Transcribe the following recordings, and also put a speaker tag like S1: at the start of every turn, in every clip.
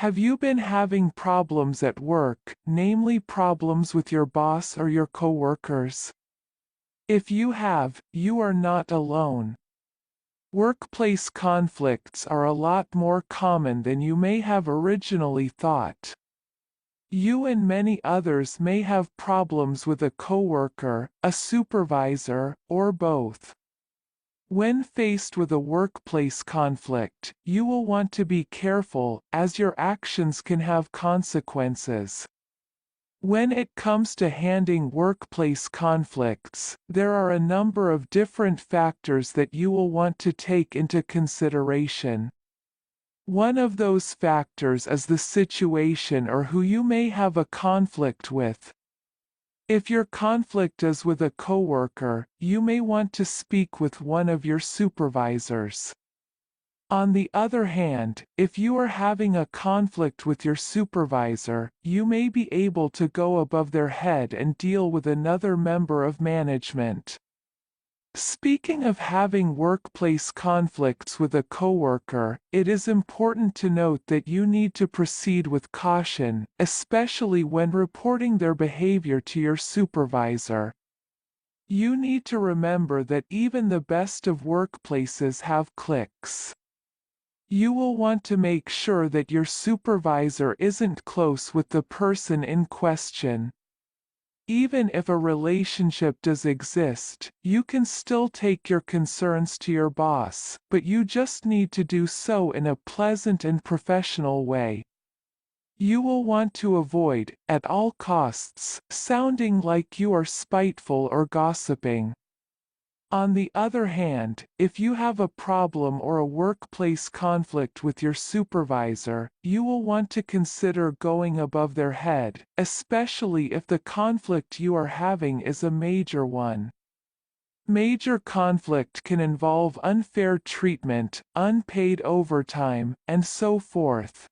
S1: Have you been having problems at work, namely problems with your boss or your coworkers? If you have, you are not alone. Workplace conflicts are a lot more common than you may have originally thought. You and many others may have problems with a coworker, a supervisor, or both. When faced with a workplace conflict, you will want to be careful, as your actions can have consequences. When it comes to handling workplace conflicts, there are a number of different factors that you will want to take into consideration. One of those factors is the situation or who you may have a conflict with. If your conflict is with a coworker, you may want to speak with one of your supervisors. On the other hand, if you are having a conflict with your supervisor, you may be able to go above their head and deal with another member of management. Speaking of having workplace conflicts with a coworker, it is important to note that you need to proceed with caution, especially when reporting their behavior to your supervisor. You need to remember that even the best of workplaces have cliques. You will want to make sure that your supervisor isn't close with the person in question. Even if a relationship does exist, you can still take your concerns to your boss, but you just need to do so in a pleasant and professional way. You will want to avoid, at all costs, sounding like you are spiteful or gossiping. On the other hand, if you have a problem or a workplace conflict with your supervisor, you will want to consider going above their head, especially if the conflict you are having is a major one. Major conflict can involve unfair treatment, unpaid overtime, and so forth.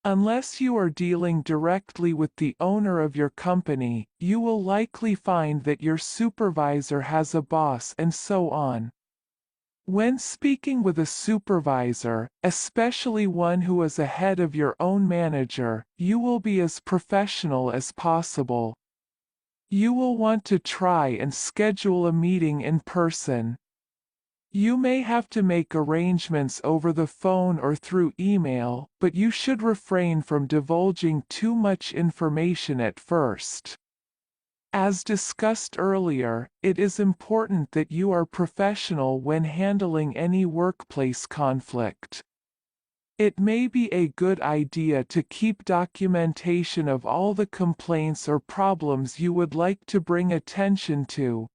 S1: Unless you are dealing directly with the owner of your company, you will likely find that your supervisor has a boss and so on. When speaking with a supervisor, especially one who is ahead of your own manager, you will be as professional as possible. You will want to try and schedule a meeting in person. You may have to make arrangements over the phone or through email, but you should refrain from divulging too much information at first. As discussed earlier, it is important that you are professional when handling any workplace conflict. It may be a good idea to keep documentation of all the complaints or problems you would like to bring attention to.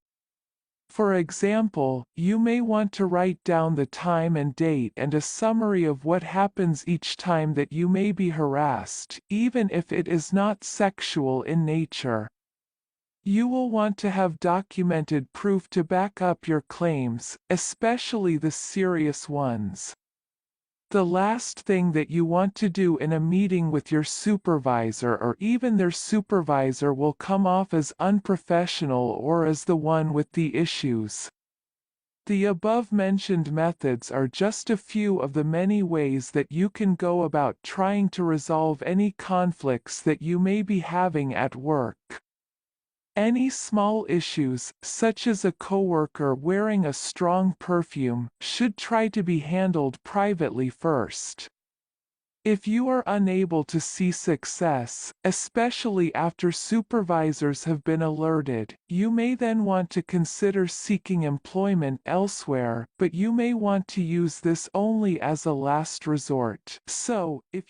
S1: For example, you may want to write down the time and date and a summary of what happens each time that you may be harassed, even if it is not sexual in nature. You will want to have documented proof to back up your claims, especially the serious ones. The last thing that you want to do in a meeting with your supervisor or even their supervisor will come off as unprofessional or as the one with the issues. The above-mentioned methods are just a few of the many ways that you can go about trying to resolve any conflicts that you may be having at work. Any small issues, such as a coworker wearing a strong perfume, should try to be handled privately first. If you are unable to see success, especially after supervisors have been alerted, you may then want to consider seeking employment elsewhere, but you may want to use this only as a last resort. So, if